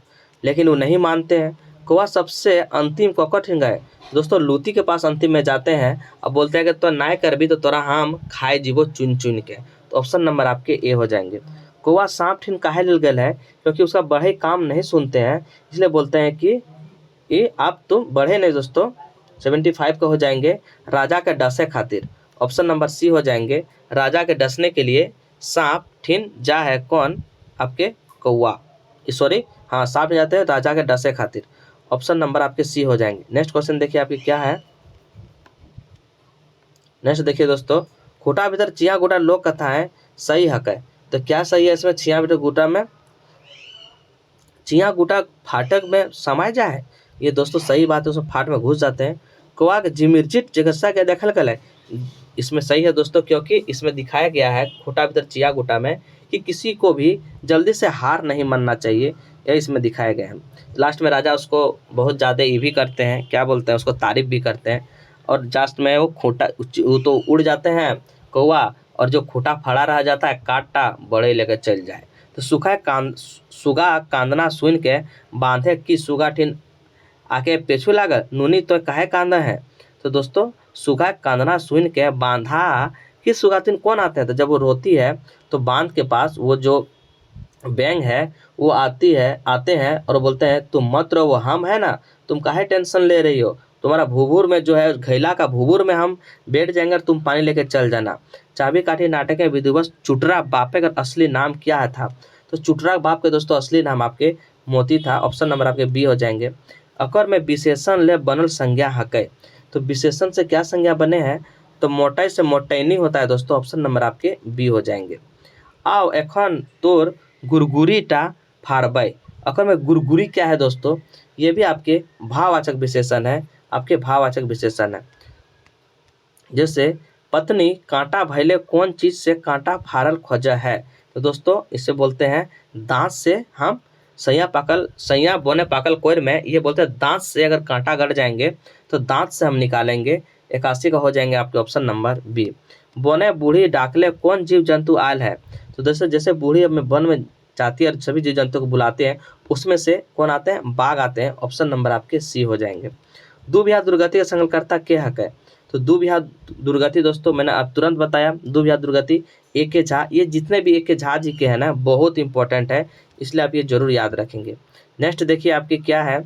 लेकिन वो नहीं मानते हैं। कौआ सबसे अंतिम ककर ठीन गए? दोस्तों लूती के पास अंतिम में जाते हैं, अब बोलते हैं कि तो ना करबी तो तोरा हम खाए जीवो चुन चुन के। तो ऑप्शन नंबर आपके ए हो जाएंगे। कौआ सांप ठीन काहे लेल गल है? क्योंकि उसका बढ़े काम नहीं सुनते हैं, इसलिए बोलते हैं कि ये आप तुम बढ़े नहीं दोस्तों। 75 का हो जाएंगे, राजा के डसे खातिर। ऑप्शन नंबर सी हो जाएंगे, राजा के डसने के लिए सांप ठीन जा है कौन? आपके कौआ, सॉरी हाँ सांप जाते हैं राजा के डसे खातिर। ऑप्शन नंबर आपके सी हो जाएंगे। नेक्स्ट क्वेश्चन देखिए आपके क्या है। नेक्स्ट देखिए दोस्तों, खूटा भीतर चिया गुटा लोक कथा है, सही हक है? तो क्या सही है इसमें? चिया भीतर गुटा में चिया गुटा फाटक में समाये जा है, ये दोस्तों सही बात है, उसमें फाट में घुस जाते हैं। कौआ के जिमिर्जिट जगस्सा के देखल कल है, इसमें सही है दोस्तों, क्योंकि इसमें दिखाया गया है खूटा भीतर चिया गुटा में कि किसी को भी जल्दी से हार नहीं मानना चाहिए, यह इसमें दिखाया गया है। लास्ट में राजा उसको बहुत ज़्यादा ये भी करते हैं, क्या बोलते हैं उसको, तारीफ भी करते हैं। और लास्ट में वो खूटा वो तो उड़ जाते हैं कौआ, और जो खूटा फड़ा रह जाता है काटा बड़े लेकर चल जाए। तो सुगा कांदना सुन के बांधे की सुगा ठीन आके पेछू लागल, नूनी तो काहे कांदा है? तो दोस्तों सुगा कांदना सुन के बांधा कि सुगातिन कौन आते हैं? तो जब वो रोती है तो बांध के पास वो जो बैंग है वो आते हैं और बोलते हैं तुम मत रहो, हम है ना, तुम काहे टेंशन ले रही हो, तुम्हारा भूभूर में जो है घैला का भूभूर में हम बैठ जाएंगे और तुम पानी लेके चल जाना। चाबी काठी नाटक के विधिवत चुटरा बापे का असली नाम क्या था? तो चुटरा बाप के दोस्तों असली नाम आपके मोती था। ऑप्शन नंबर आपके बी हो जाएंगे। अकर में विशेषण ले बनल संज्ञा हकै, तो विशेषण से क्या संज्ञा बने हैं? तो मोटाई से मोटैनी होता है दोस्तों। ऑप्शन नंबर आपके बी हो जाएंगे। आओ एखन तोर गुरगुरीटा फाड़बै, अकर में गुरगुरी क्या है दोस्तों? ये भी आपके भाववाचक विशेषण है, आपके भाववाचक विशेषण है। जैसे पत्नी कांटा भैले कौन चीज से कांटा फाड़ल खोजा है? तो दोस्तों इससे बोलते हैं दांत से हम सैया बोने पाकल कोयर में ये बोलते हैं दांत से अगर कांटा गड़ जाएंगे तो दांत से हम निकालेंगे। 81 का हो जाएंगे आपके ऑप्शन नंबर बी। बोने बूढ़ी डाकले कौन जीव जंतु आयल है? तो जैसे जैसे बूढ़ी अपने वन में जाती है और सभी जीव जंतु को बुलाते हैं, उसमें से कौन आते हैं? बाघ आते हैं। ऑप्शन नंबर आपके सी हो जाएंगे। दुबिहा दुर्गति का संकलकर्ता के हक है? तो दुबिहा दुर्गति दोस्तों मैंने अब तुरंत बताया। दुबिहा दुर्गति ए के झा, ये जितने भी ए के झा जी के हैं ना बहुत इंपॉर्टेंट है, इसलिए आप ये जरूर याद रखेंगे। नेक्स्ट देखिए आपके क्या है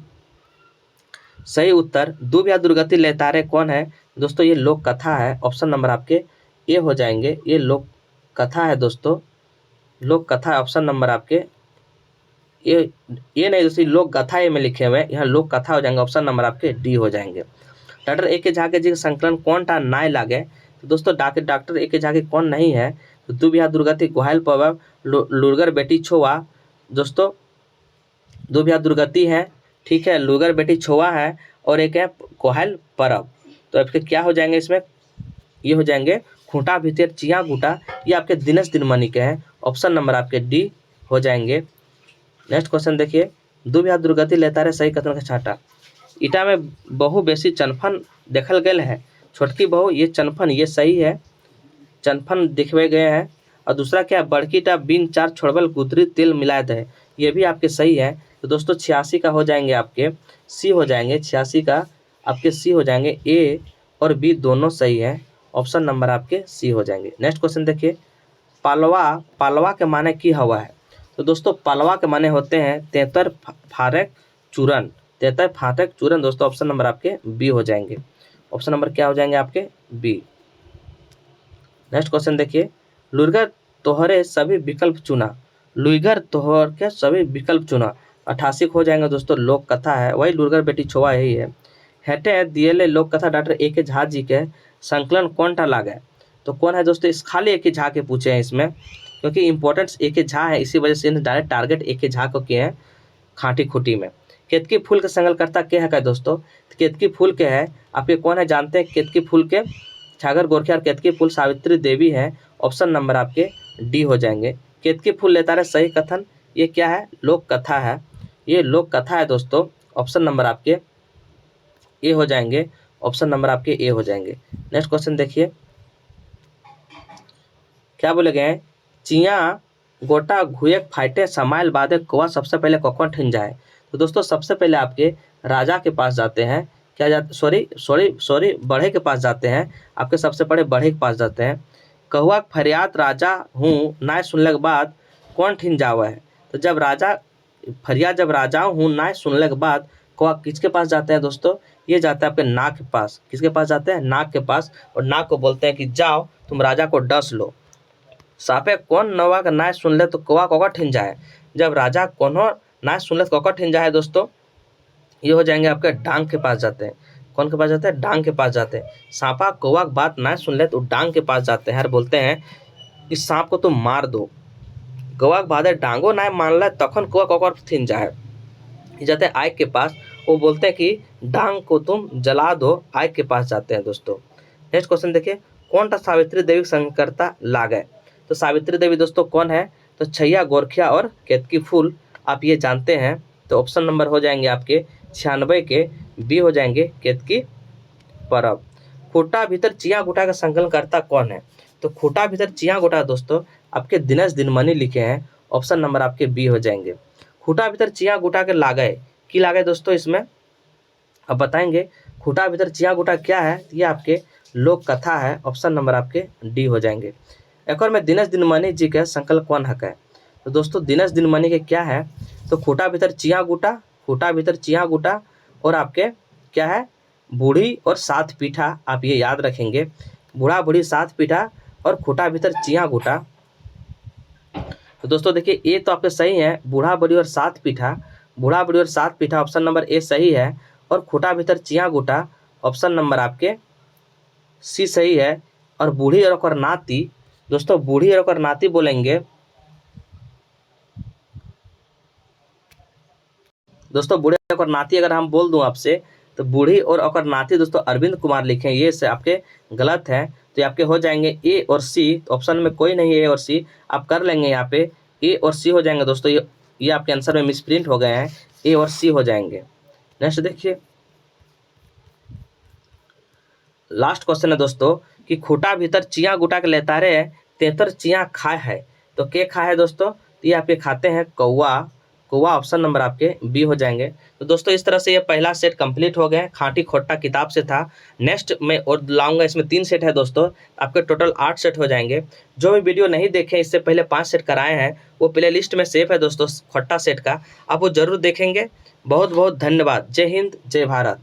सही उत्तर। दुबिहा दुर्गति लेतारे कौन है? दोस्तों ये लोक कथा है। ऑप्शन नंबर आपके ए हो जाएंगे। ये लोक कथा है दोस्तों, लोक कथा। ऑप्शन नंबर आपके ये नहीं दोस्तों, लोक कथा ये में लिखे हुए हैं, यहाँ लोक कथा हो जाएंगे। ऑप्शन नंबर आपके डी हो जाएंगे। डॉक्टर ए के झा के जी का संकलन कौन टा नाय लागे? तो दोस्तों डॉक्टर ए के झा के कौन नहीं है? तो दुबिहा दुर्गति गोहाल पवब लुरगर बेटी छोवा। दोस्तों दुबिहा दुर्गति है, ठीक है, लुरगर बेटी छोवा है, और एक है कोहल परब। तो आपके क्या हो जाएंगे इसमें? ये हो जाएंगे खूंटा भीतर चिया गुटा, ये आपके दिनेश दिनमणि के हैं। ऑप्शन नंबर आपके डी हो जाएंगे। नेक्स्ट क्वेश्चन देखिए। दुबिहा दुर्गति लेतारे सही कथन का छाटा। ईटा में बहु बेसी चनफन देखल गए है। छोटकी बहु ये चनफन ये सही है, चनफन दिखवे गए हैं। और दूसरा क्या है? बड़की टा बिन चार छोड़बल गुदरी तेल मिलाए दे, ये भी आपके सही है। तो दोस्तों 86 का हो जाएंगे आपके सी हो जाएंगे। 86 का आपके सी हो जाएंगे। ए और बी दोनों सही है। ऑप्शन नंबर आपके सी हो जाएंगे। नेक्स्ट क्वेश्चन देखिए। पालवा के माने की हवा है? तो दोस्तों पालवा के माने होते हैं तेतर फाटक चूरन, तेतर फाटक चूरन। दोस्तों ऑप्शन नंबर आपके बी हो जाएंगे। ऑप्शन नंबर क्या हो जाएंगे आपके? बी। नेक्स्ट क्वेश्चन देखिए। लुरगर तोहरे सभी विकल्प चुना, लुइगर तोहर के सभी विकल्प चुना। 88 हो जाएंगे दोस्तों। लोक कथा है, वही लुरगर बेटी छोवा यही है। हेटे दिएले लोक कथा डॉक्टर ए के झा जी के संकलन कौन टा लागे? तो कौन है दोस्तों? इस खाली ए के झा के पूछे हैं इसमें, क्योंकि इंपॉर्टेंस ए के झा है, इसी वजह से डायरेक्ट टारगेट ए के झा को किए हैं खाटी खुटी में। केतकी फूल के संकलकर्ता के है दोस्तों? केतकी फूल के है आपके कौन है जानते हैं? केतकी फूल के छागर गोरखे और केतकी फूल सावित्री देवी है। ऑप्शन नंबर आपके डी हो जाएंगे। केतकी फूल लेता रहे सही कथन, ये क्या है? लोक कथा है, ये लोक कथा है दोस्तों। ऑप्शन नंबर आपके ए हो जाएंगे। ऑप्शन नंबर आपके ए हो जाएंगे। नेक्स्ट क्वेश्चन देखिए क्या बोले गए। चिया गोटा घुएक फाइटे समाइल बाधे कौवा सबसे पहले कौन ठिन जाए? तो दोस्तों सबसे पहले आपके राजा के पास जाते हैं, क्या जाते सॉरी बढ़े के पास जाते हैं, आपके सबसे बड़े बढ़े के पास जाते हैं। कहुआ फरियाद राजा हूँ नाय सुनने के बाद कौन ठिन जावा है? तो जब राजा फरियाद जब राजा हूँ नाय सुनने के बाद कौवा किसके पास जाते हैं दोस्तों? ये जाता है आपके नाग के पास। किसके पास जाते हैं? नाग के पास। और नाग को बोलते हैं कि जाओ तुम राजा को डस लो। सापे कौन नवा का नाय सुन ले तो कौवा कौवा ठिन जाए? जब राजा कोनो नाय सुन ले तो कौवा ठिन जाए दोस्तों? ये हो जाएंगे आपके डांग के पास जाते हैं। कौन के पास जाते हैं? डांग के पास जाते हैं। सांपा कौवा की बात ना सुन ले तो डांग के पास जाते हैं और बोलते हैं इस सांप को तुम मार दो। कौवा के बाद डांगो ना मान ले तखन कौवा कौवा थिन जाए। जाते हैं आग के पास, वो बोलते हैं कि डांग को तुम जला दो, आग के पास जाते हैं दोस्तों। नेक्स्ट क्वेश्चन देखिए। कौन टा सावित्री देवी संकरता लागे? तो सावित्री देवी दोस्तों कौन है? तो छैया गोरखिया और केतकी फूल, आप ये जानते हैं। तो ऑप्शन नंबर हो जाएंगे आपके 96 के बी हो जाएंगे केतकी परब। खूटा भीतर चिया गुटा का संकलन करता कौन है? तो खूटा भीतर चिया गुटा दोस्तों आपके दिनेश दिनमणि लिखे हैं। ऑप्शन नंबर आपके बी हो जाएंगे। खूटा भीतर चिया गुटा के लागे की लागे दोस्तों इसमें अब बताएंगे। खूटा भीतर चिया गुटा क्या है? ये आपके लोक कथा है। ऑप्शन नंबर आपके डी हो जाएंगे। एक और में दिनेश दिनमणि जी के संकल्प कौन हक है? तो दोस्तों दिनेश दिनमणि के क्या है? तो खूटा भीतर चिया गुटा, खूटा भीतर चिया गुटा और आपके क्या है? बूढ़ी और सात पीठा, आप ये याद रखेंगे। बूढ़ा बूढ़ी सात पीठा और खूटा भीतर चियाँ गूटा। तो दोस्तों देखिए ये तो आपके सही है, बूढ़ा बूढ़ी और सात पीठा। बूढ़ा बूढ़ी और सात पीठा ऑप्शन नंबर ए सही है। और खूटा भीतर चियाँ गूटा ऑप्शन नंबर आपके सी सही है। और बूढ़ी और ओकर नाती, दोस्तों बूढ़ी और ओकर नाती बोलेंगे, दोस्तों बूढ़े और नाती अगर हम बोल दूं आपसे, तो बूढ़ी और ओकर नाती दोस्तों अरविंद कुमार लिखें, ये से आपके गलत है। तो ये आपके हो जाएंगे ए और सी। तो ऑप्शन में कोई नहीं है ए और सी, आप कर लेंगे यहाँ पे ए और सी हो जाएंगे दोस्तों। ये आपके आंसर में मिसप्रिंट हो गए हैं, ए और सी हो जाएंगे। नेक्स्ट देखिए, लास्ट क्वेश्चन है दोस्तों कि खूटा भीतर चियाँ गुटा के लेतारे है, तेतर चियाँ खाए है। तो के खाए है दोस्तों? तो ये आपके खाते हैं कौवा। कौवा ऑप्शन नंबर आपके बी हो जाएंगे। तो दोस्तों इस तरह से ये पहला सेट कंप्लीट हो गया। खाटी खोट्टा किताब से था। नेक्स्ट में और लाऊंगा, इसमें 3 सेट है दोस्तों, आपके टोटल 8 सेट हो जाएंगे। जो भी वीडियो नहीं देखे इससे पहले 5 सेट कराए हैं, वो प्ले लिस्ट में सेव है दोस्तों खोट्टा सेट का, आप वो जरूर देखेंगे। बहुत बहुत धन्यवाद। जय हिंद, जय भारत।